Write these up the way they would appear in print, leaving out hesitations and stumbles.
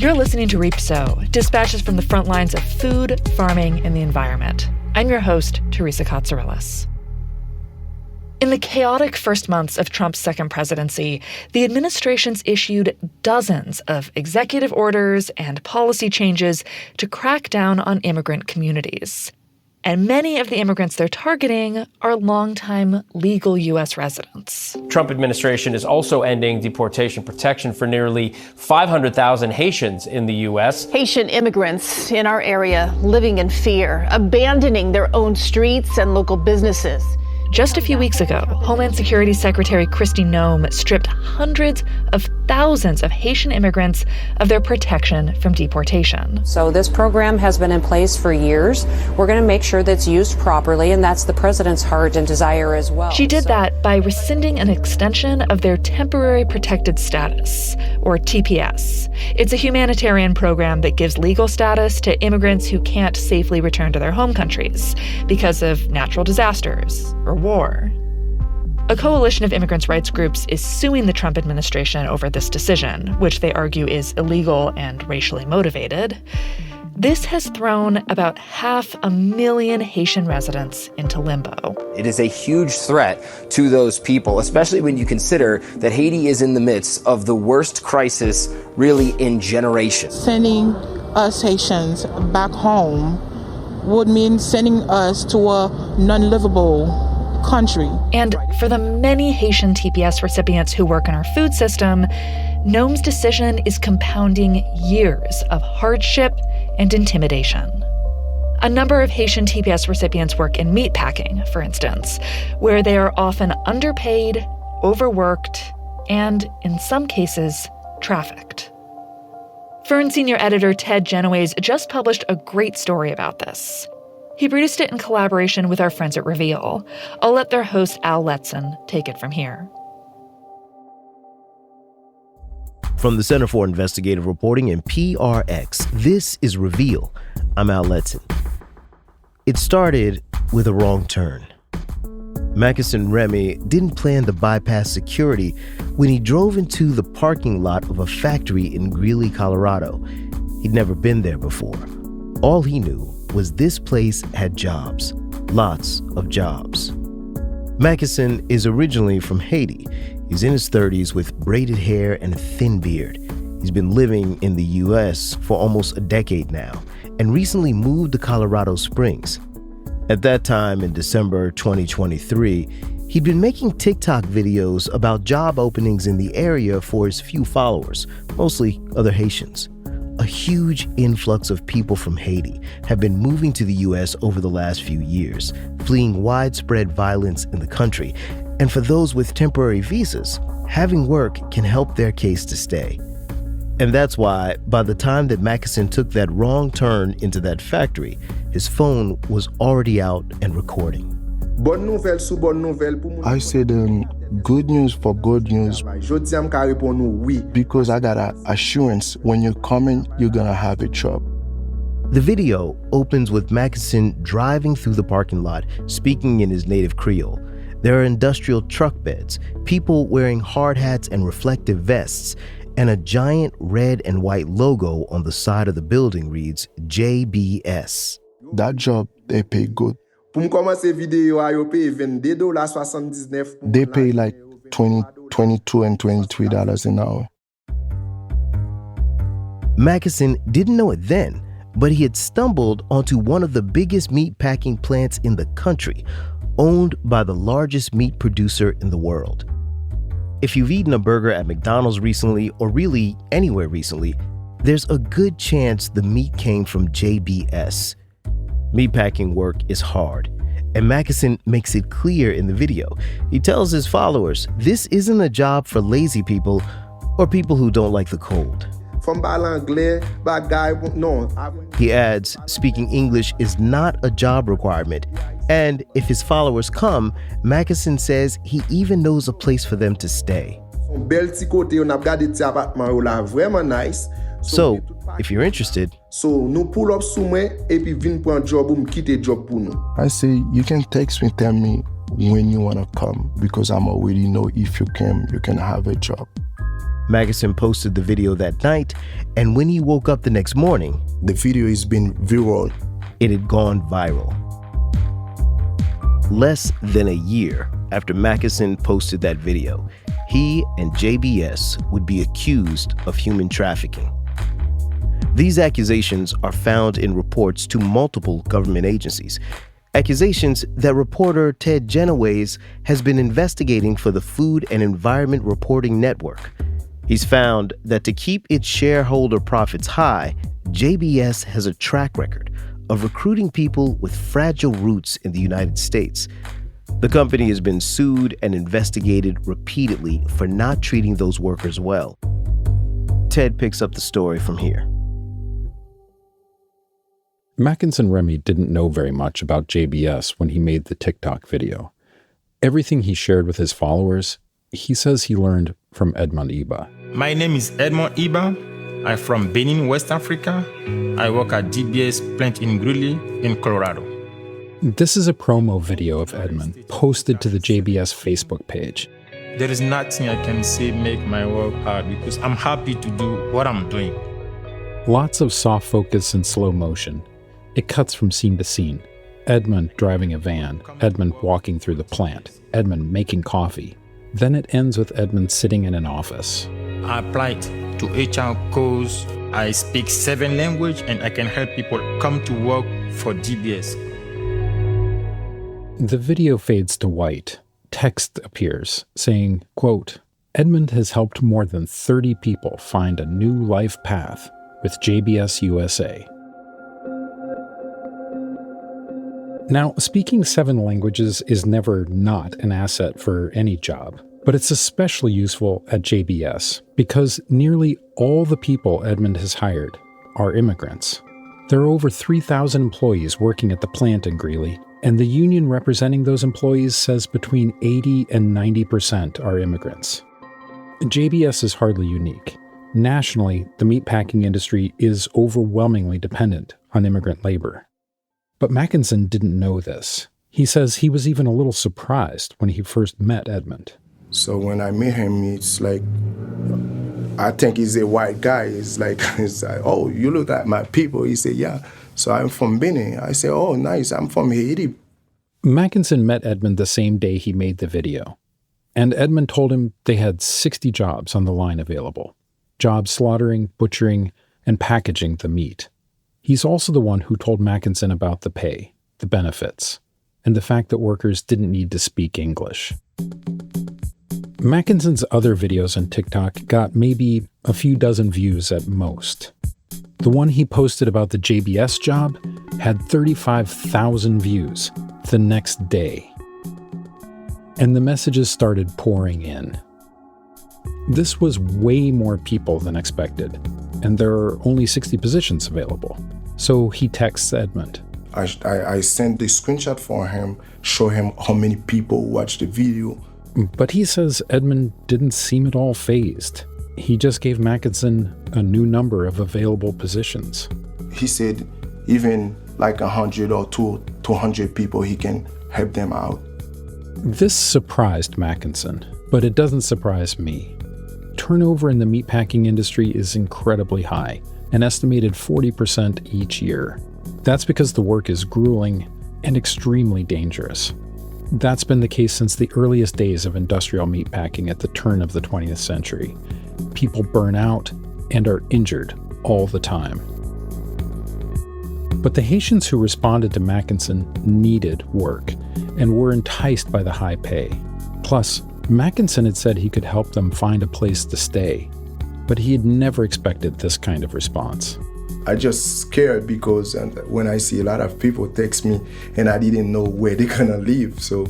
You're listening to Reap So, dispatches from the front lines of food, farming, and the environment. I'm your host, Teresa Katsourelis. In the chaotic first months of Trump's second presidency, the administration's issued dozens of executive orders and policy changes to crack down on immigrant communities. And many of the immigrants they're targeting are longtime legal U.S. residents. Trump administration is also ending deportation protection for nearly 500,000 Haitians in the U.S. Haitian immigrants in our area living in fear, abandoning their own streets and local businesses. Just a few weeks ago, Homeland Security Secretary Kristi Noem stripped hundreds of thousands of Haitian immigrants of their protection from deportation. So this program has been in place for years. We're going to make sure that it's used properly, and that's the president's heart and desire as well. She did that by rescinding an extension of their Temporary Protected Status, or TPS. It's a humanitarian program that gives legal status to immigrants who can't safely return to their home countries because of natural disasters or war. A coalition of immigrants' rights groups is suing the Trump administration over this decision, which they argue is illegal and racially motivated. This has thrown about 500,000 Haitian residents into limbo. It is a huge threat to those people, especially when you consider that Haiti is in the midst of the worst crisis really in generations. Sending us Haitians back home would mean sending us to a non-livable country. And for the many Haitian TPS recipients who work in our food system, Noem's decision is compounding years of hardship and intimidation. A number of Haitian TPS recipients work in meatpacking, for instance, where they are often underpaid, overworked, and, in some cases, trafficked. Fern senior editor Ted Genoways just published a great story about this. He produced it in collaboration with our friends at Reveal. I'll let their host, Al Letson, take it from here. From the Center for Investigative Reporting and PRX, this is Reveal. I'm Al Letson. It started with a wrong turn. Mackinson Remy didn't plan to bypass security when he drove into the parking lot of a factory in Greeley, Colorado. He'd never been there before. All he knew was this place had jobs, lots of jobs. Mackinson is originally from Haiti. He's in his 30s with braided hair and a thin beard. He's been living in the U.S. for almost a decade now and recently moved to Colorado Springs. At that time, in December 2023, he'd been making TikTok videos about job openings in the area for his few followers, mostly other Haitians. A huge influx of people from Haiti have been moving to the U.S. over the last few years, fleeing widespread violence in the country. And for those with temporary visas, having work can help their case to stay. And that's why, by the time that Mackinson took that wrong turn into that factory, his phone was already out and recording. I said good news for good news because I got an assurance when you're coming, you're going to have a job. The video opens with Mackinson driving through the parking lot, speaking in his native Creole. There are industrial truck beds, people wearing hard hats and reflective vests, and a giant red and white logo on the side of the building reads JBS. That job, they pay good. They pay like $20, $22, and $23 an hour. Mackinson didn't know it then, but he had stumbled onto one of the biggest meat packing plants in the country, owned by the largest meat producer in the world. If you've eaten a burger at McDonald's recently, or really anywhere recently, there's a good chance the meat came from JBS. Meatpacking work is hard, and Mackinson makes it clear in the video. He tells his followers this isn't a job for lazy people or people who don't like the cold. He adds, speaking English is not a job requirement, and if his followers come, Mackinson says he even knows a place for them to stay. So, if you're interested, I say you can text me, tell me when you want to come, because I'm already know if you can have a job. Magnuson posted the video that night, and when he woke up the next morning, the video has been viral. It had gone viral. Less than a year after Magnuson posted that video, he and JBS would be accused of human trafficking. These accusations are found in reports to multiple government agencies, accusations that reporter Ted Genoways has been investigating for the Food and Environment Reporting Network. He's found that to keep its shareholder profits high, JBS has a track record of recruiting people with fragile roots in the United States. The company has been sued and investigated repeatedly for not treating those workers well. Ted picks up the story from here. Mackinson Remy didn't know very much about JBS when he made the TikTok video. Everything he shared with his followers, he says he learned from Edmond Iba. My name is Edmond Iba. I'm from Benin, West Africa. I work at DBS plant in Greeley in Colorado. This is a promo video of Edmond posted to the JBS Facebook page. There is nothing I can say make my work hard because I'm happy to do what I'm doing. Lots of soft focus and slow motion. It cuts from scene to scene. Edmond driving a van, Edmond walking through the plant, Edmond making coffee. Then it ends with Edmond sitting in an office. I applied to HR course. I speak 7 languages and I can help people come to work for DBS. The video fades to white. Text appears saying, quote, Edmond has helped more than 30 people find a new life path with JBS USA. Now, speaking 7 languages is never not an asset for any job, but it's especially useful at JBS because nearly all the people Edmond has hired are immigrants. There are over 3,000 employees working at the plant in Greeley, and the union representing those employees says between 80 and 90% are immigrants. JBS is hardly unique. Nationally, the meatpacking industry is overwhelmingly dependent on immigrant labor. But Mackinson didn't know this. He says he was even a little surprised when he first met Edmond. So when I met him, it's like, I think he's a white guy. It's like, oh, you look at my people. He said, yeah. So I'm from Benin. I said, oh, nice. I'm from Haiti. Mackinson met Edmond the same day he made the video. And Edmond told him they had 60 jobs on the line available. Jobs slaughtering, butchering, and packaging the meat. He's also the one who told Mackinson about the pay, the benefits, and the fact that workers didn't need to speak English. Mackinson's other videos on TikTok got maybe a few dozen views at most. The one he posted about the JBS job had 35,000 views the next day. And the messages started pouring in. This was way more people than expected, and there are only 60 positions available. So he texts Edmond. I sent the screenshot for him, show him how many people watched the video. But he says Edmond didn't seem at all fazed. He just gave Mackinson a new number of available positions. He said even like 100 or 200 people, he can help them out. This surprised Mackinson, but it doesn't surprise me. Turnover in the meatpacking industry is incredibly high, an estimated 40% each year. That's because the work is grueling and extremely dangerous. That's been the case since the earliest days of industrial meatpacking at the turn of the 20th century. People burn out and are injured all the time. But the Haitians who responded to Mackinson needed work and were enticed by the high pay. Plus, Mackinson had said he could help them find a place to stay, but he had never expected this kind of response. I just scared because when I see a lot of people text me and I didn't know where they're gonna live, so.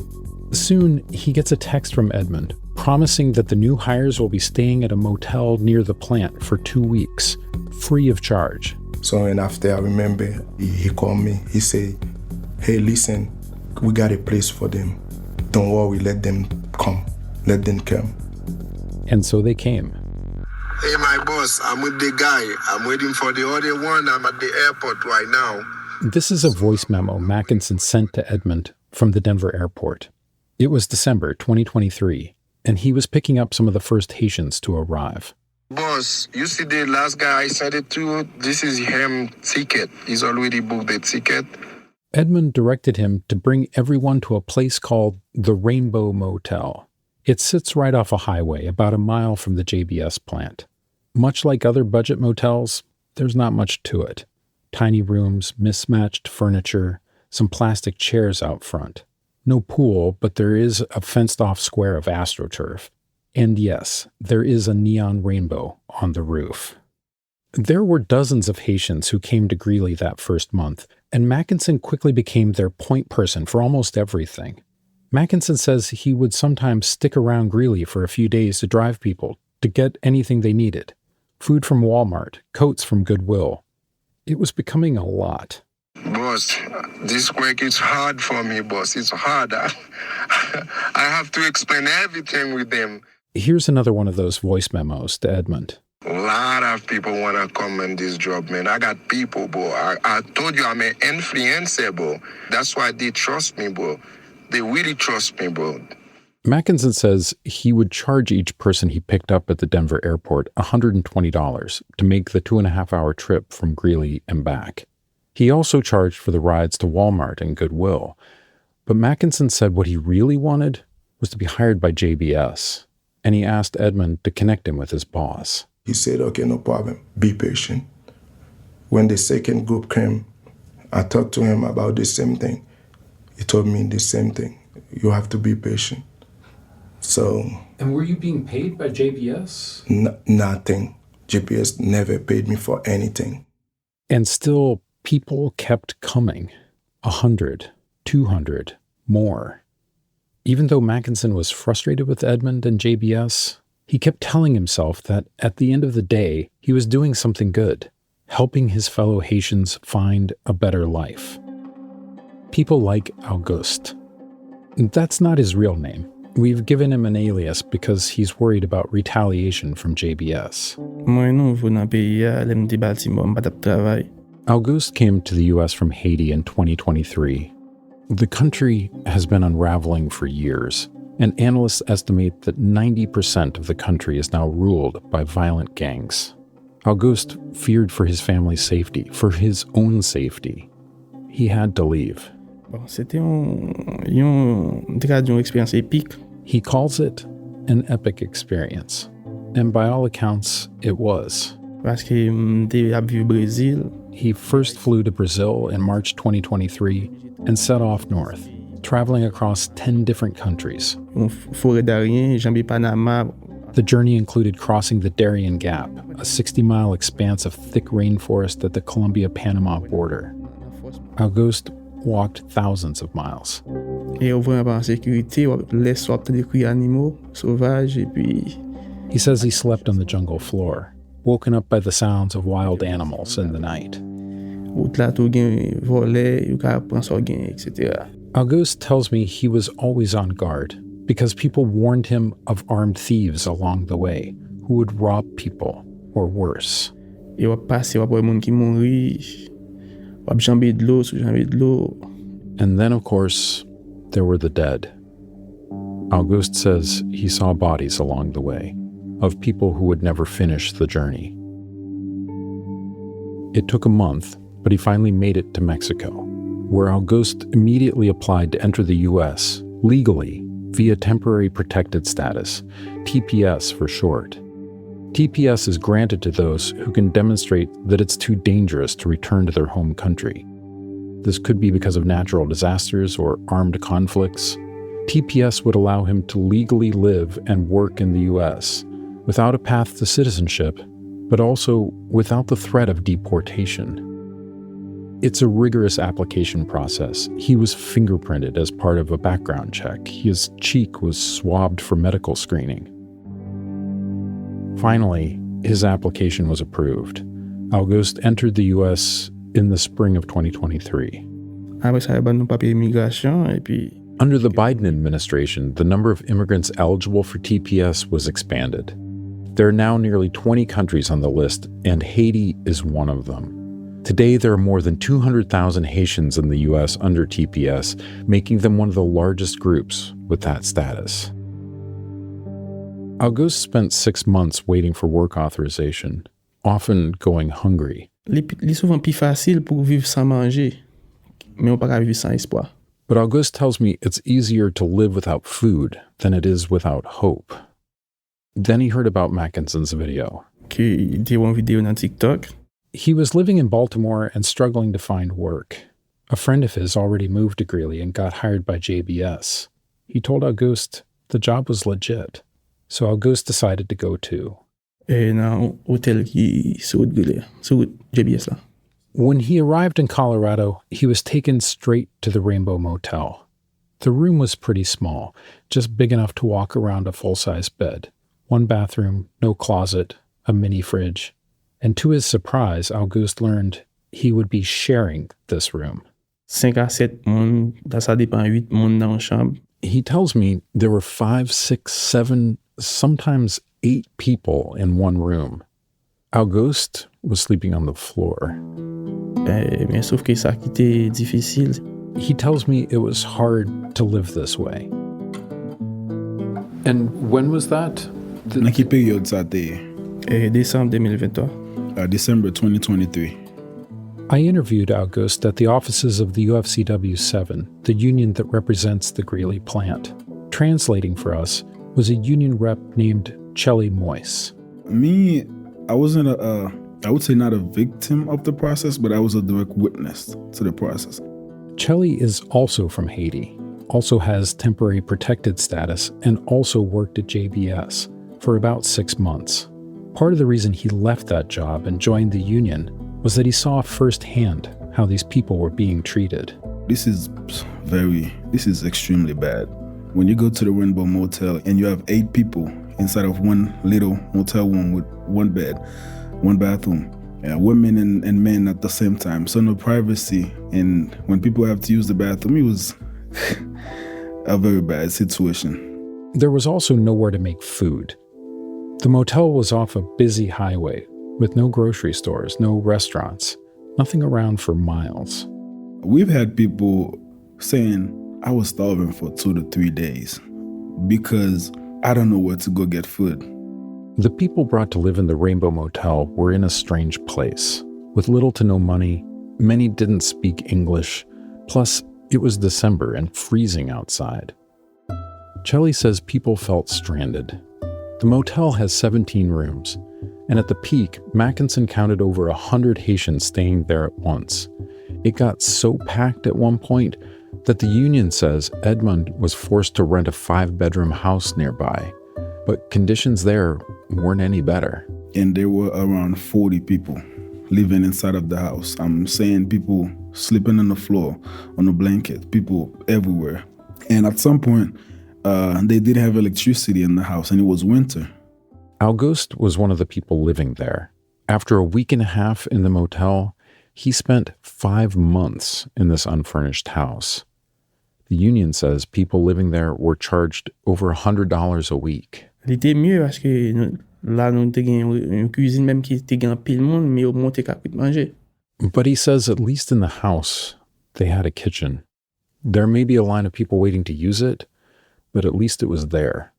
Soon, he gets a text from Edmond promising that the new hires will be staying at a motel near the plant for 2 weeks, free of charge. So, and after I remember, he called me, he said, hey, listen, we got a place for them. Don't worry, let them come. Let them come. And so they came. Hey, my boss, I'm with the guy. I'm waiting for the other one. I'm at the airport right now. This is a voice memo Mackinson sent to Edmond from the Denver airport. It was December 2023, and he was picking up some of the first Haitians to arrive. boss, you see the last guy I sent it to? This is him ticket. He's already booked the ticket. Edmund directed him to bring everyone to a place called the Rainbow Motel. It sits right off a highway about a mile from the JBS plant. Much like other budget motels, there's not much to it. Tiny rooms, mismatched furniture, some plastic chairs out front. No pool, but there is a fenced-off square of AstroTurf. And yes, there is a neon rainbow on the roof. There were dozens of Haitians who came to Greeley that first month, and Mackinson quickly became their point person for almost everything. Mackinson says he would sometimes stick around Greeley for a few days to drive people to get anything they needed. Food from Walmart, coats from Goodwill. It was becoming a lot. Boss, this work is hard for me, boss. It's hard. I have to explain everything with them. Here's another one of those voice memos to Edmund. A lot of people want to come in this job, man. I got people, bro. I told you I'm an influencer, bro. That's why they trust me, bro. They really trust me, bro. Mackinson says he would charge each person he picked up at the Denver airport $120 to make the 2.5-hour trip from Greeley and back. He also charged for the rides to Walmart and Goodwill. But Mackinson said what he really wanted was to be hired by JBS, and he asked Edmund to connect him with his boss. He said, okay, no problem. Be patient. When the second group came, I talked to him about the same thing. He told me the same thing. You have to be patient. So. And were you being paid by JBS? Nothing. JBS never paid me for anything. And still, people kept coming. 100, 200, more. Even though Mackinson was frustrated with Edmund and JBS, he kept telling himself that at the end of the day, he was doing something good, helping his fellow Haitians find a better life. People like Auguste. That's not his real name. We've given him an alias because he's worried about retaliation from JBS. Auguste came to the U.S. from Haiti in 2023. The country has been unraveling for years, and analysts estimate that 90% of the country is now ruled by violent gangs. Auguste feared for his family's safety, for his own safety. He had to leave. He calls it an epic experience, and by all accounts, it was. He first flew to Brazil in March 2023 and set off north, traveling across 10 different countries. The journey included crossing the Darien Gap, a 60-mile expanse of thick rainforest at the Colombia-Panama border. Auguste walked thousands of miles. He says he slept on the jungle floor, woken up by the sounds of wild animals in the night. Auguste tells me he was always on guard because people warned him of armed thieves along the way who would rob people or worse. And then, of course, there were the dead. Auguste says he saw bodies along the way of people who would never finish the journey. It took a month, but he finally made it to Mexico, where Auguste immediately applied to enter the U.S. legally via Temporary Protected Status, TPS for short. TPS is granted to those who can demonstrate that it's too dangerous to return to their home country. This could be because of natural disasters or armed conflicts. TPS would allow him to legally live and work in the U.S. without a path to citizenship, but also without the threat of deportation. It's a rigorous application process. He was fingerprinted as part of a background check. His cheek was swabbed for medical screening. Finally, his application was approved. Auguste entered the U.S. in the spring of 2023. Under the Biden administration, the number of immigrants eligible for TPS was expanded. There are now nearly 20 countries on the list, and Haiti is one of them. Today, there are more than 200,000 Haitians in the U.S. under TPS, making them one of the largest groups with that status. Auguste spent 6 months waiting for work authorization, often going hungry. C'est souvent plus facile pour vivre sans manger, mais on peut pas vivre sans espoir. But Auguste tells me it's easier to live without food than it is without hope. Then he heard about Mackinson's video. Il était une vidéo on TikTok. He was living in Baltimore and struggling to find work. A friend of his already moved to Greeley and got hired by JBS. He told Auguste the job was legit, so Auguste decided to go too. Dans hôtel qui sur Greeley, sur JBS là. When he arrived in Colorado, he was taken straight to the Rainbow Motel. The room was pretty small, just big enough to walk around a full-size bed. One bathroom, no closet, a mini fridge. And to his surprise, Auguste learned he would be sharing this room. 5 à 7 monde, ça dépend 8 monde dans une chambre. He tells me there were 5, 6, 7, sometimes 8 people in one room. Auguste was sleeping on the floor. Mais sauf que ça qui était difficile. He tells me it was hard to live this way. And when was that? Dans quelle période ça était? Décembre 2023. December 2023. I interviewed Auguste at the offices of the UFCW 7, the union that represents the Greeley plant. Translating for us was a union rep named Chelly Moyse. Me, I wasn't I would say not a victim of the process, but I was a direct witness to the process. Chelly is also from Haiti, also has temporary protected status, and also worked at JBS for about 6 months. Part of the reason he left that job and joined the union was that he saw firsthand how these people were being treated. This is extremely bad. When you go to the Rainbow Motel and you have 8 people inside of one little motel room with one bed, one bathroom, women and men at the same time, so no privacy. And when people have to use the bathroom, it was a very bad situation. There was also nowhere to make food. The motel was off a busy highway with no grocery stores, no restaurants, nothing around for miles. We've had people saying, I was starving for 2 to 3 days because I don't know where to go get food. The people brought to live in the Rainbow Motel were in a strange place. With little to no money, many didn't speak English, plus it was December and freezing outside. Chelly says people felt stranded. The motel has 17 rooms, and at the peak, Mackinson counted over 100 Haitians staying there at once. It got so packed at one point that the union says Edmond was forced to rent a 5-bedroom house nearby, but conditions there weren't any better. And there were around 40 people living inside of the house. I'm saying people sleeping on the floor, on a blanket, people everywhere. And at some point, they did have electricity in the house, and it was winter. Auguste was one of the people living there. After a week and a half in the motel, he spent 5 months in this unfurnished house. The union says people living there were charged over $100 a week. C'était mieux parce que là, nous avons une cuisine même qui était grand pile monde, mais au moins t'es capable de manger. But he says at least in the house, they had a kitchen. There may be a line of people waiting to use it, but at least it was there.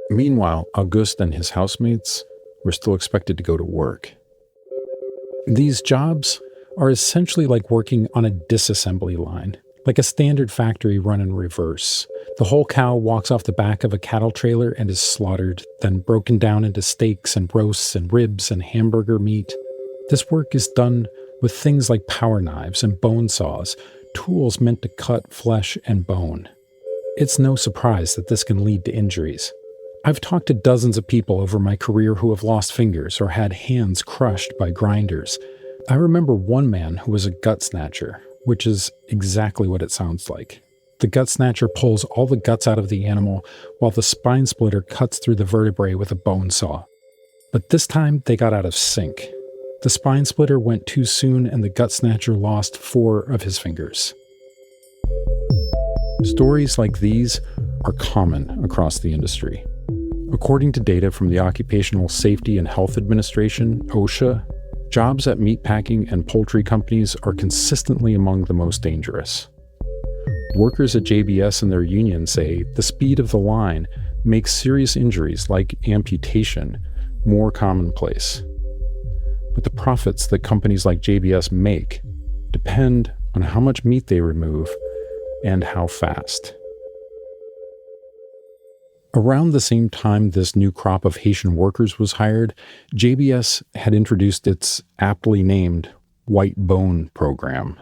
Meanwhile, Auguste and his housemates were still expected to go to work. These jobs are essentially like working on a disassembly line, like a standard factory run in reverse. The whole cow walks off the back of a cattle trailer and is slaughtered, then broken down into steaks and roasts and ribs and hamburger meat. This work is done with things like power knives and bone saws, tools meant to cut flesh and bone. It's no surprise that this can lead to injuries. I've talked to dozens of people over my career who have lost fingers or had hands crushed by grinders. I remember one man who was a gut snatcher, which is exactly what it sounds like. The gut snatcher pulls all the guts out of the animal while the spine splitter cuts through the vertebrae with a bone saw. But this time they got out of sync. The spine splitter went too soon and the gut snatcher lost 4 of his fingers. Stories like these are common across the industry. According to data from the Occupational Safety and Health Administration, OSHA, jobs at meatpacking and poultry companies are consistently among the most dangerous. Workers at JBS and their union say the speed of the line makes serious injuries like amputation more commonplace. But the profits that companies like JBS make depend on how much meat they remove and how fast. Around the same time this new crop of Haitian workers was hired, JBS had introduced its aptly named White Bone program.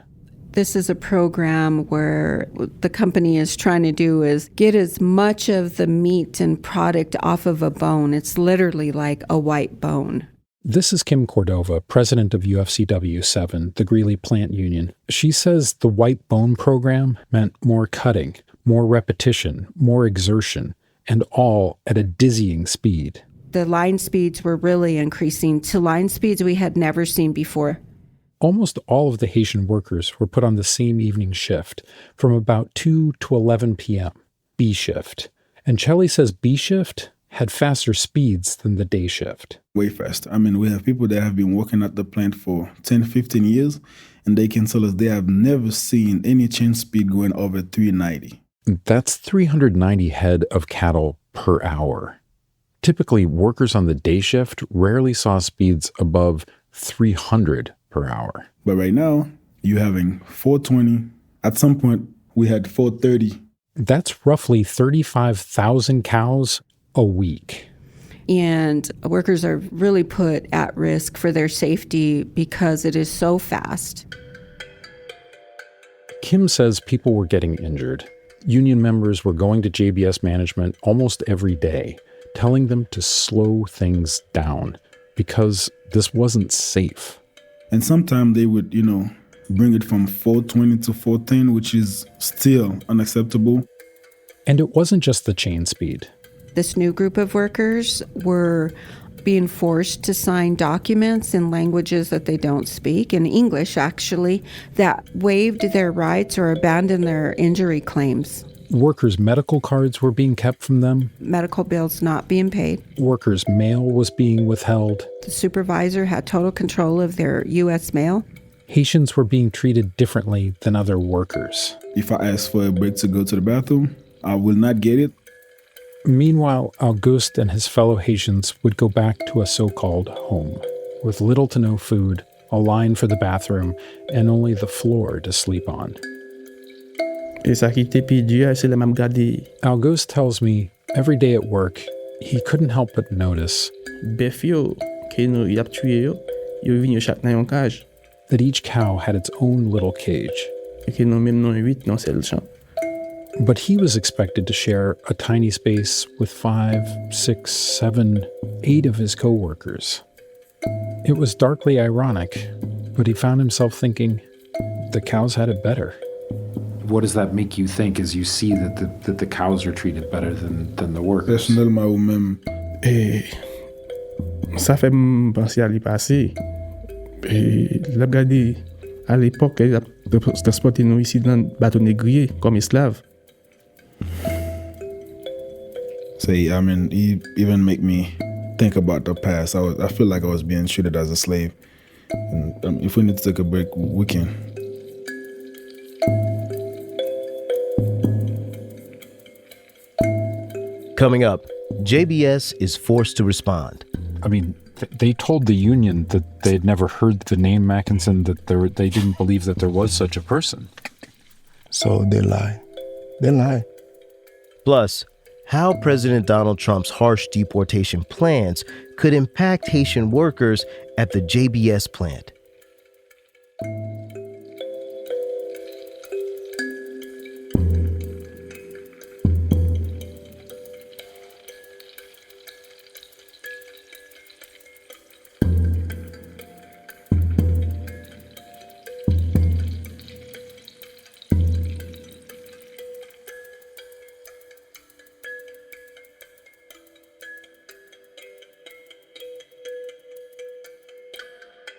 This is a program where the company is trying to do is get as much of the meat and product off of a bone. It's literally like a white bone. This is Kim Cordova, president of UFCW 7, the Greeley Plant Union. She says the White Bone program meant more cutting, more repetition, more exertion, and all at a dizzying speed. The line speeds were really increasing to line speeds we had never seen before. Almost all of the Haitian workers were put on the same evening shift from about 2 to 11 p.m., B shift. And Chelly says B shift had faster speeds than the day shift. Way fast. I mean, we have people that have been working at the plant for 10, 15 years, and they can tell us they have never seen any change speed going over 390. That's 390 head of cattle per hour. Typically, workers on the day shift rarely saw speeds above 300 per hour. But right now, you're having 420. At some point, we had 430. That's roughly 35,000 cows a week. And workers are really put at risk for their safety because it is so fast. Kim says people were getting injured. Union members were going to JBS management almost every day, telling them to slow things down because this wasn't safe. And sometimes they would, bring it from 420 to 410, which is still unacceptable. And it wasn't just the chain speed. This new group of workers were being forced to sign documents in languages that they don't speak, in English actually, that waived their rights or abandoned their injury claims. Workers' medical cards were being kept from them. Medical bills not being paid. Workers' mail was being withheld. The supervisor had total control of their U.S. mail. Haitians were being treated differently than other workers. If I ask for a break to go to the bathroom, I will not get it. Meanwhile, Auguste and his fellow Haitians would go back to a so-called home, with little to no food, a line for the bathroom, and only the floor to sleep on. Auguste tells me every day at work, he couldn't help but notice that each cow had its own little cage. But he was expected to share a tiny space with 5, 6, 7, 8 of his co-workers. It was darkly ironic, but he found himself thinking the cows had it better. What does that make you think as you see that the cows are treated better than the workers? Personnellement ou même, ça fait me penser à l'y passé. L'a regardé à l'époque, il a transporté nous ici dans le bateau négrier comme esclaves. Say, it even make me think about the past. I feel like I was being treated as a slave. And if we need to take a break, we can. Coming up, JBS is forced to respond. I mean, they told the union that they had never heard the name Mackinson, that they didn't believe that there was such a person. So they lie. They lie. Plus, how President Donald Trump's harsh deportation plans could impact Haitian workers at the JBS plant.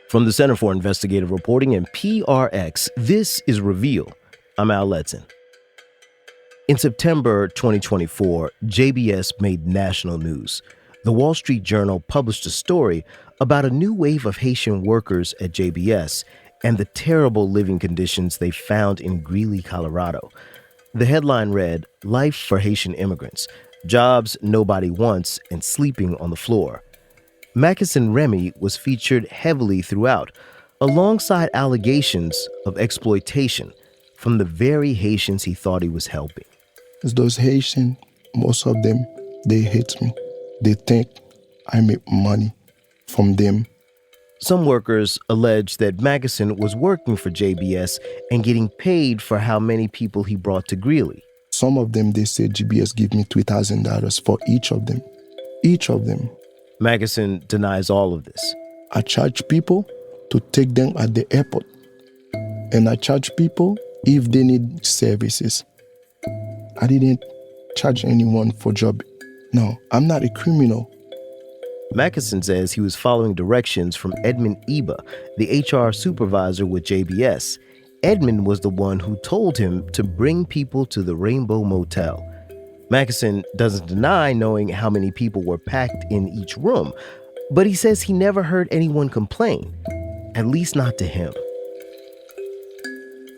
From the Center for Investigative Reporting and PRX, this is Reveal. I'm Al Letson. In September 2024, JBS made national news. The Wall Street Journal published a story about a new wave of Haitian workers at JBS and the terrible living conditions they found in Greeley, Colorado. The headline read, "Life for Haitian Immigrants," jobs nobody wants, and sleeping on the floor. Mackinson Remy was featured heavily throughout, alongside allegations of exploitation from the very Haitians he thought he was helping. Those Haitians, most of them, they hate me. They think I make money from them. Some workers allege that Mackinson was working for JBS and getting paid for how many people he brought to Greeley. Some of them, they say JBS give me $3,000 for each of them. Each of them. Mackinson denies all of this. I charge people to take them at the airport. And I charge people if they need services. I didn't charge anyone for job. No, I'm not a criminal. Mackinson says he was following directions from Edmund Eba, the HR supervisor with JBS. Edmund was the one who told him to bring people to the Rainbow Motel. Mackinson doesn't deny knowing how many people were packed in each room, but he says he never heard anyone complain, at least not to him.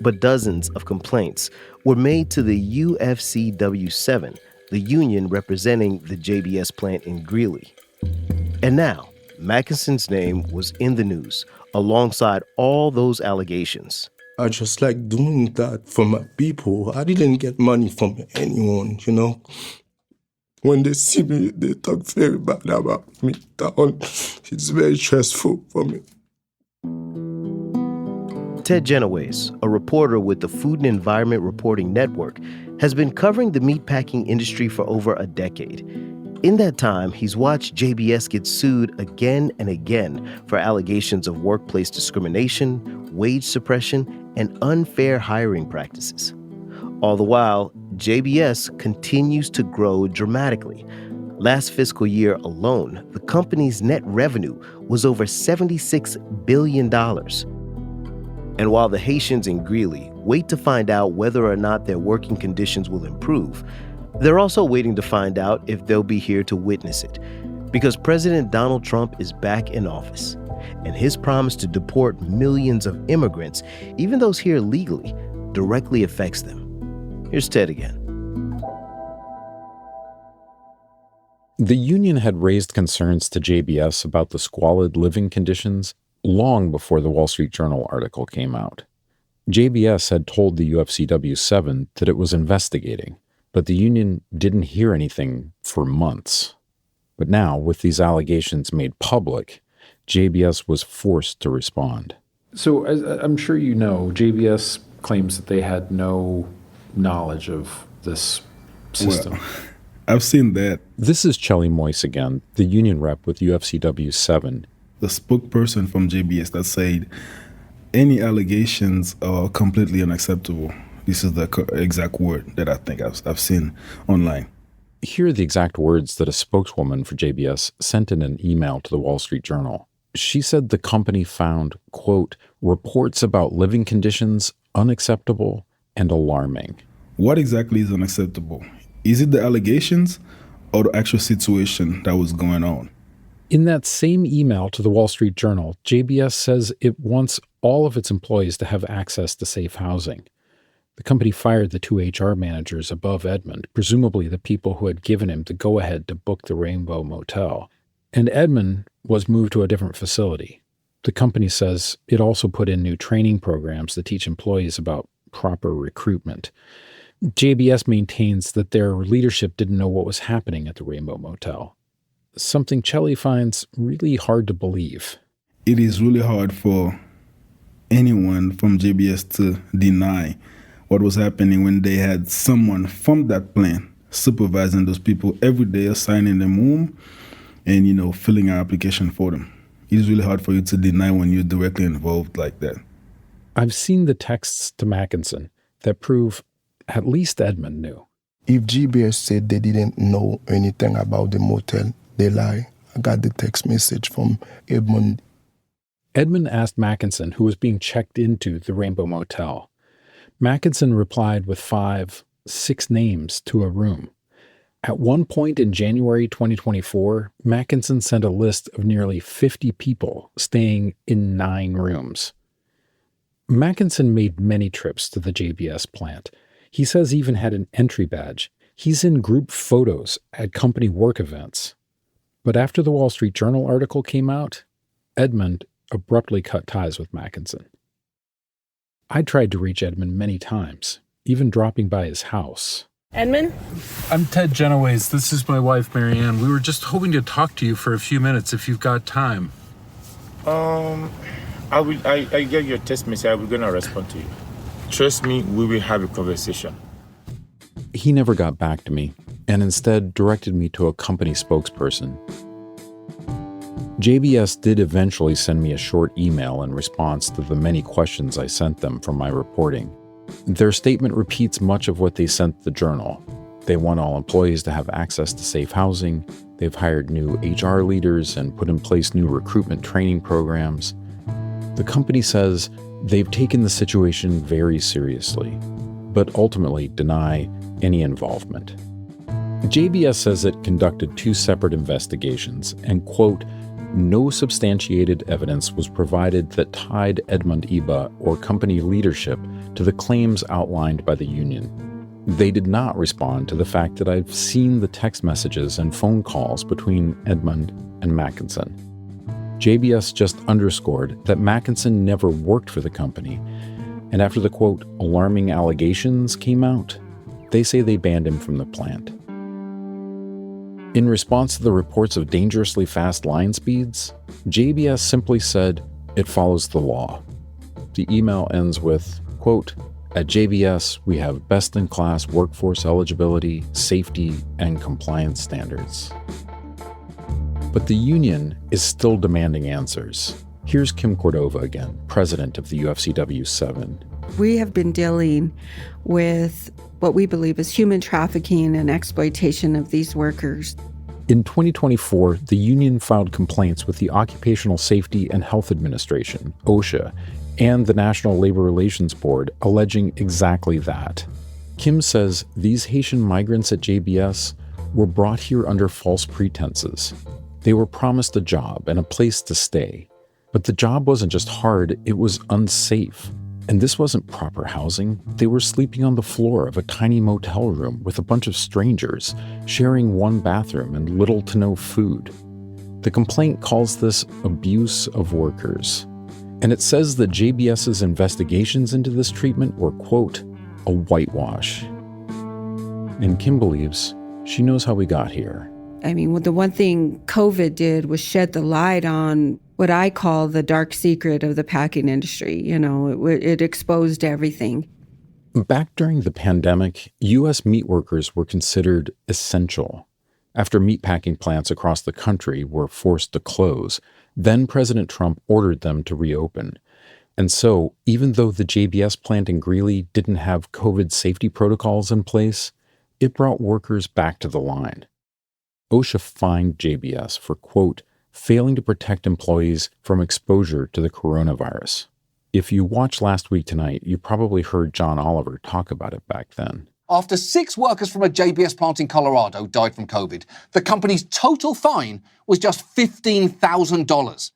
But dozens of complaints were made to the UFCW7, the union representing the JBS plant in Greeley. And now, Mackinson's name was in the news, alongside all those allegations. I just like doing that for my people. I didn't get money from anyone, you know. When they see me, they talk very bad about me. It's very stressful for me. Ted Genoways, a reporter with the Food and Environment Reporting Network, has been covering the meatpacking industry for over a decade. In that time, he's watched JBS get sued again and again for allegations of workplace discrimination, wage suppression, and unfair hiring practices. All the while, JBS continues to grow dramatically. Last fiscal year alone, the company's net revenue was over $76 billion. And while the Haitians in Greeley wait to find out whether or not their working conditions will improve, they're also waiting to find out if they'll be here to witness it, because President Donald Trump is back in office, and his promise to deport millions of immigrants, even those here legally, directly affects them. Here's Ted again. The union had raised concerns to JBS about the squalid living conditions long before the Wall Street Journal article came out. JBS had told the UFCW7 that it was investigating, but the union didn't hear anything for months. But now, with these allegations made public, JBS was forced to respond. So, as I'm sure you know, JBS claims that they had no knowledge of this system. Well, I've seen that. This is Chelly Moyse again, the union rep with UFCW7. The spokesperson from JBS that said any allegations are completely unacceptable. This is the exact word that I think I've seen online. Here are the exact words that a spokeswoman for JBS sent in an email to the Wall Street Journal. She said the company found, quote, reports about living conditions unacceptable and alarming. What exactly is unacceptable? Is it the allegations or the actual situation that was going on? In that same email to the Wall Street Journal, JBS says it wants all of its employees to have access to safe housing. The company fired the 2 HR managers above Edmund, presumably the people who had given him the go-ahead to book the Rainbow Motel. And Edmund was moved to a different facility. The company says it also put in new training programs that teach employees about proper recruitment. JBS maintains that their leadership didn't know what was happening at the Rainbow Motel. Something Chelly finds really hard to believe. It is really hard for anyone from JBS to deny what was happening when they had someone from that plant supervising those people every day, assigning them room and, filling out application for them. It is really hard for you to deny when you're directly involved like that. I've seen the texts to Mackinson that prove at least Edmund knew. If JBS said they didn't know anything about the motel, they lie. I got the text message from Edmund. Edmund asked Mackinson who was being checked into the Rainbow Motel. Mackinson replied with 6 names to a room. At one point in January 2024, Mackinson sent a list of nearly 50 people staying in 9 rooms. Mackinson made many trips to the JBS plant. He says he even had an entry badge. He's in group photos at company work events. But after the Wall Street Journal article came out, Edmund abruptly cut ties with Mackinson. I tried to reach Edmund many times, even dropping by his house. Edmund? I'm Ted Genoways. This is my wife, Marianne. We were just hoping to talk to you for a few minutes if you've got time. I get your text message. I will gonna respond to you. Trust me, we will have a conversation. He never got back to me, and instead directed me to a company spokesperson. JBS did eventually send me a short email in response to the many questions I sent them from my reporting. Their statement repeats much of what they sent the Journal. They want all employees to have access to safe housing. They've hired new HR leaders and put in place new recruitment training programs. The company says they've taken the situation very seriously, but ultimately deny any involvement. JBS says it conducted 2 separate investigations and, quote, no substantiated evidence was provided that tied Edmund Iba or company leadership to the claims outlined by the union. They did not respond to the fact that I've seen the text messages and phone calls between Edmund and Mackinson. JBS just underscored that Mackinson never worked for the company, and after the, quote, alarming allegations came out, they say they banned him from the plant. In response to the reports of dangerously fast line speeds, JBS simply said it follows the law. The email ends with, quote, at JBS, we have best-in-class workforce eligibility, safety, and compliance standards. But the union is still demanding answers. Here's Kim Cordova again, president of the UFCW 7. We have been dealing with what we believe is human trafficking and exploitation of these workers. In 2024, the union filed complaints with the Occupational Safety and Health Administration, OSHA, and the National Labor Relations Board alleging exactly that. Kim says these Haitian migrants at JBS were brought here under false pretenses. They were promised a job and a place to stay. But the job wasn't just hard, it was unsafe. And this wasn't proper housing. They were sleeping on the floor of a tiny motel room with a bunch of strangers, sharing one bathroom and little to no food. The complaint calls this abuse of workers. And it says that JBS's investigations into this treatment were, quote, a whitewash. And Kim believes she knows how we got here. I mean, the one thing COVID did was shed the light on what I call the dark secret of the packing industry. You know, it exposed everything. Back during the pandemic, U.S. meat workers were considered essential. After meatpacking plants across the country were forced to close, then President Trump ordered them to reopen. And so, even though the JBS plant in Greeley didn't have COVID safety protocols in place, it brought workers back to the line. OSHA fined JBS for, quote, failing to protect employees from exposure to the coronavirus. If you watched Last Week Tonight, you probably heard John Oliver talk about it back then. After 6 workers from a JBS plant in Colorado died from COVID, the company's total fine was just $15,000.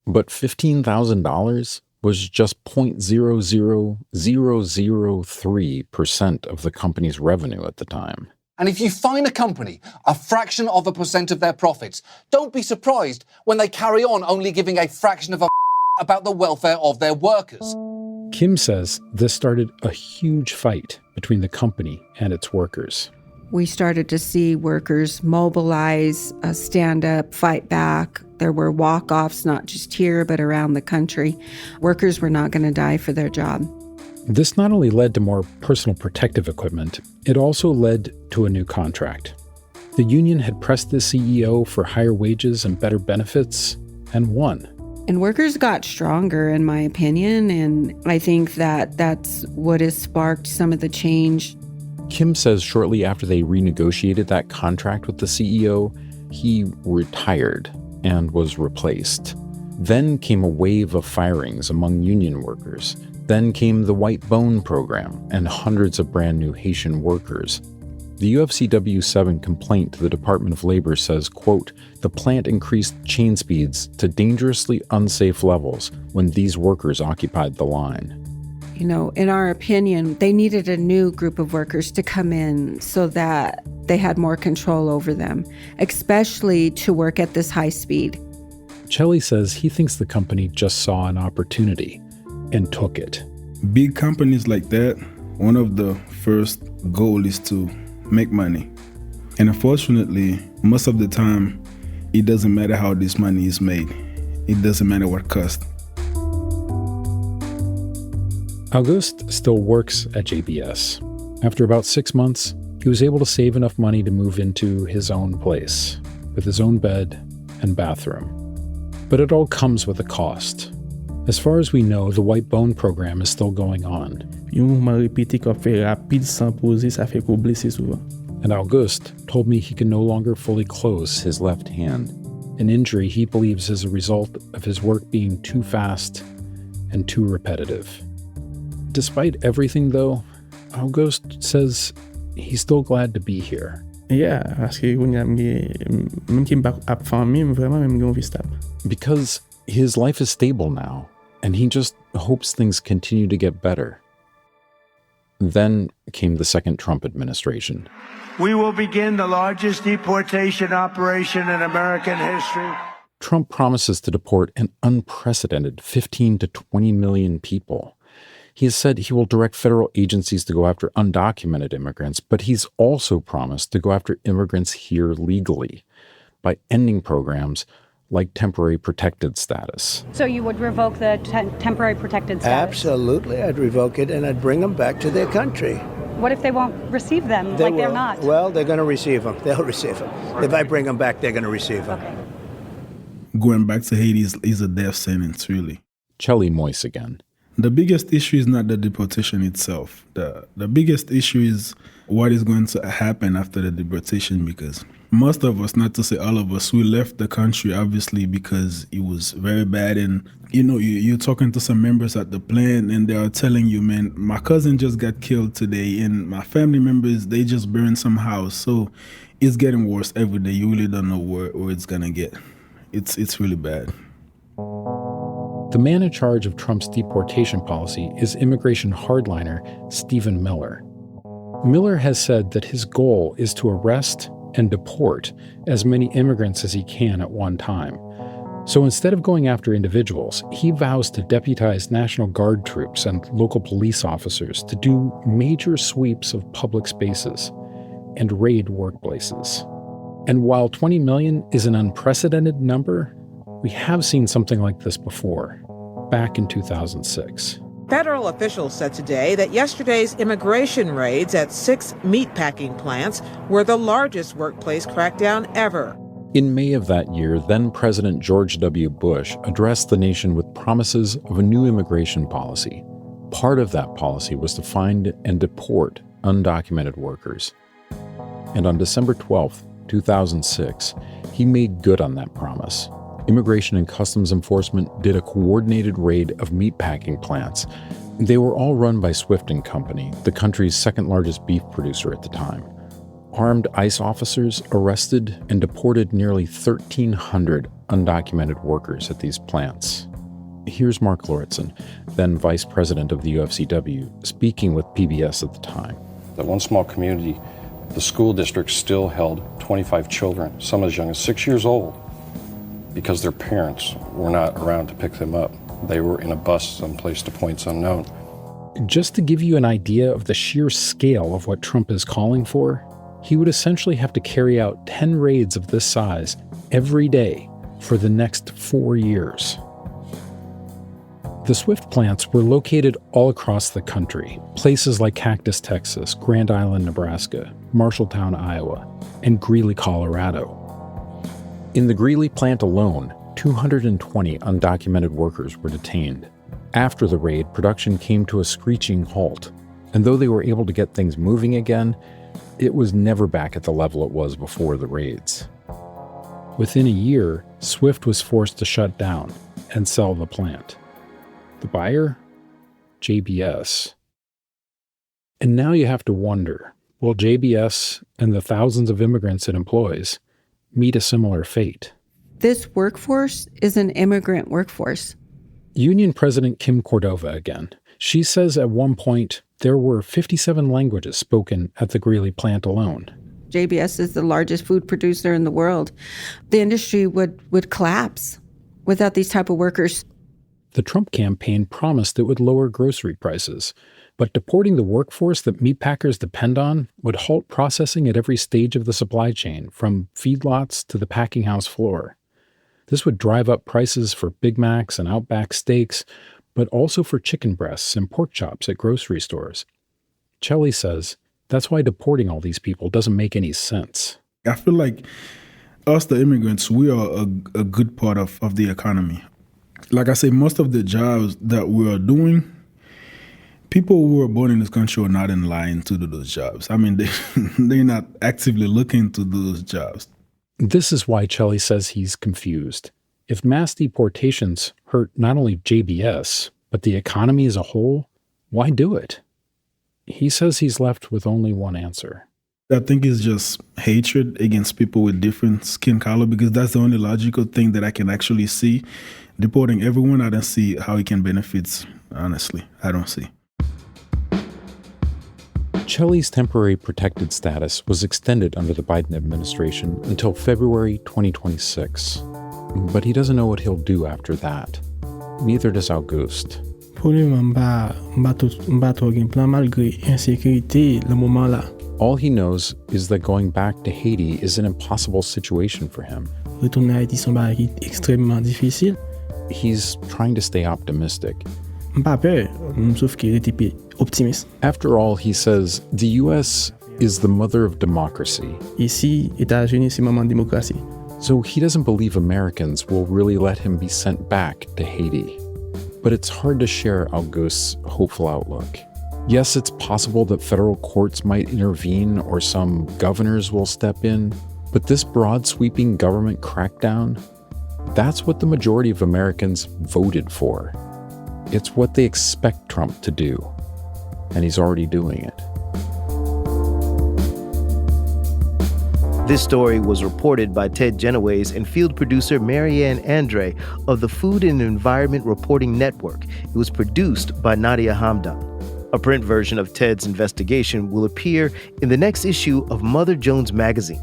But $15,000 was just 0.00003% of the company's revenue at the time. And if you fine a company a fraction of a percent of their profits, don't be surprised when they carry on only giving a fraction of a about the welfare of their workers. Kim says this started a huge fight between the company and its workers. We started to see workers mobilize, stand up, fight back. There were walk-offs, not just here, but around the country. Workers were not going to die for their job. This not only led to more personal protective equipment, it also led to a new contract. The union had pressed the CEO for higher wages and better benefits, and won. And workers got stronger, in my opinion, and I think that that's what has sparked some of the change. Kim says shortly after they renegotiated that contract with the CEO, he retired and was replaced. Then came a wave of firings among union workers. Then came the White Bone program and hundreds of brand new Haitian workers. The UFCW 7 complaint to the Department of Labor says, quote, the plant increased chain speeds to dangerously unsafe levels when these workers occupied the line. You know, in our opinion, they needed a new group of workers to come in so that they had more control over them, especially to work at this high speed. Chelly says he thinks the company just saw an opportunity and took it. Big companies like that, one of the first goal is to make money. And unfortunately, most of the time, it doesn't matter how this money is made. It doesn't matter what cost. Auguste still works at JBS. After about 6 months, he was able to save enough money to move into his own place, with his own bed and bathroom. But it all comes with a cost. As far as we know, the White Bone program is still going on. And Auguste told me he can no longer fully close his left hand, an injury he believes is a result of his work being too fast and too repetitive. Despite everything, though, Auguste says he's still glad to be here. Because his life is stable now, and he just hopes things continue to get better. Then came the second Trump administration. We will begin the largest deportation operation in American history. Trump promises to deport an unprecedented 15 to 20 million people. He has said he will direct federal agencies to go after undocumented immigrants, but he's also promised to go after immigrants here legally by ending programs like temporary protected status. So you would revoke the temporary protected status? Absolutely. I'd revoke it and I'd bring them back to their country. What if they won't receive them, They're not? Well, they're going to receive them. They'll receive them. If I bring them back, they're going to receive them. Okay. Going back to Haiti is a death sentence, really. Chelly Moise again. The biggest issue is not the deportation itself. The biggest issue is what is going to happen after the deportation, because most of us, not to say all of us, we left the country obviously because it was very bad. And you're talking to some members at the plant and they are telling you, man, my cousin just got killed today and my family members, they just burned some house. So it's getting worse every day. You really don't know where it's gonna get. It's really bad. The man in charge of Trump's deportation policy is immigration hardliner Stephen Miller. Miller has said that his goal is to arrest and deport as many immigrants as he can at one time. So instead of going after individuals, he vows to deputize National Guard troops and local police officers to do major sweeps of public spaces and raid workplaces. And while 20 million is an unprecedented number, we have seen something like this before, back in 2006. Federal officials said today that yesterday's immigration raids at 6 meatpacking plants were the largest workplace crackdown ever. In May of that year, then President George W. Bush addressed the nation with promises of a new immigration policy. Part of that policy was to find and deport undocumented workers. And on December 12, 2006, he made good on that promise. Immigration and Customs Enforcement did a coordinated raid of meatpacking plants. They were all run by Swift & Company, the country's second largest beef producer at the time. Armed ICE officers arrested and deported nearly 1,300 undocumented workers at these plants. Here's Mark Lauritsen, then vice president of the UFCW, speaking with PBS at the time. That one small community, the school district still held 25 children, some as young as 6 years old, because their parents were not around to pick them up. They were in a bus someplace to points unknown. Just to give you an idea of the sheer scale of what Trump is calling for, he would essentially have to carry out 10 raids of this size every day for the next 4 years. The Swift plants were located all across the country, places like Cactus, Texas, Grand Island, Nebraska, Marshalltown, Iowa, and Greeley, Colorado. In the Greeley plant alone, 220 undocumented workers were detained. After the raid, production came to a screeching halt, and though they were able to get things moving again, it was never back at the level it was before the raids. Within a year, Swift was forced to shut down and sell the plant. The buyer? JBS. And now you have to wonder, will JBS and the thousands of immigrants it employs meet a similar fate? This workforce is an immigrant workforce. Union President Kim Cordova again. She says at one point there were 57 languages spoken at the Greeley plant alone. JBS is the largest food producer in the world. The industry would collapse without these type of workers. The Trump campaign promised it would lower grocery prices, but deporting the workforce that meatpackers depend on would halt processing at every stage of the supply chain, from feedlots to the packing house floor. This would drive up prices for Big Macs and Outback steaks, but also for chicken breasts and pork chops at grocery stores. Chelly says that's why deporting all these people doesn't make any sense. I feel like us, the immigrants, we are a good part of the economy. Like I say, most of the jobs that we are doing, people who were born in this country are not in line to do those jobs. I mean, they're not actively looking to do those jobs. This is why Chelly says he's confused. If mass deportations hurt not only JBS, but the economy as a whole, why do it? He says he's left with only one answer. I think it's just hatred against people with different skin color, because that's the only logical thing that I can actually see. Deporting everyone, I don't see how it can benefit, honestly. I don't see. Chelly's temporary protected status was extended under the Biden administration until February 2026. But he doesn't know what he'll do after that. Neither does Auguste. All he knows is that going back to Haiti is an impossible situation for him. He's trying to stay optimistic. After all, he says, the U.S. is the mother of democracy. So he doesn't believe Americans will really let him be sent back to Haiti. But it's hard to share Auguste's hopeful outlook. Yes, it's possible that federal courts might intervene or some governors will step in, but this broad sweeping government crackdown, that's what the majority of Americans voted for. It's what they expect Trump to do, and he's already doing it. This story was reported by Ted Genoways and field producer Marianne Andre of the Food and Environment Reporting Network. It was produced by Nadia Hamdan. A print version of Ted's investigation will appear in the next issue of Mother Jones magazine.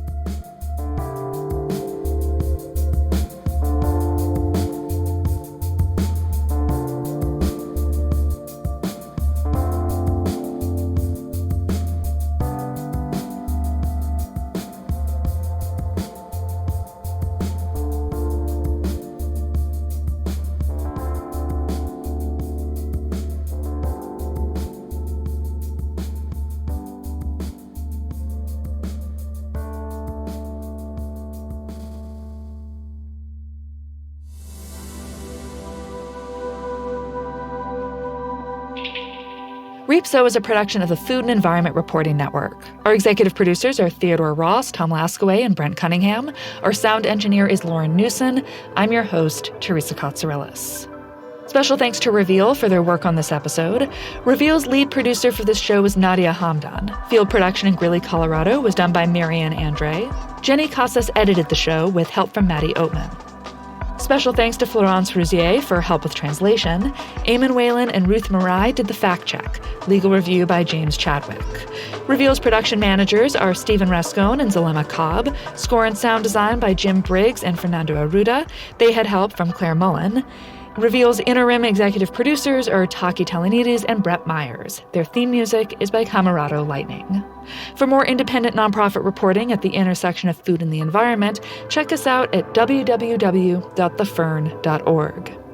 REAPSO is a production of the Food and Environment Reporting Network. Our executive producers are Theodore Ross, Tom Laskaway, and Brent Cunningham. Our sound engineer is Lauren Newson. I'm your host, Teresa Katsourelis. Special thanks to Reveal for their work on this episode. Reveal's lead producer for this show was Nadia Hamdan. Field production in Greeley, Colorado was done by Marianne Andre. Jenny Casas edited the show with help from Maddie Oatman. Special thanks to Florence Rousier for help with translation. Eamon Whalen and Ruth Marai did the fact check. Legal review by James Chadwick. Reveal's production managers are Stephen Rascone and Zalema Cobb. Score and sound design by Jim Briggs and Fernando Arruda. They had help from Claire Mullen. Reveal's interim executive producers are Taki Telenides and Brett Myers. Their theme music is by Camerado Lightning. For more independent nonprofit reporting at the intersection of food and the environment, check us out at www.thefern.org.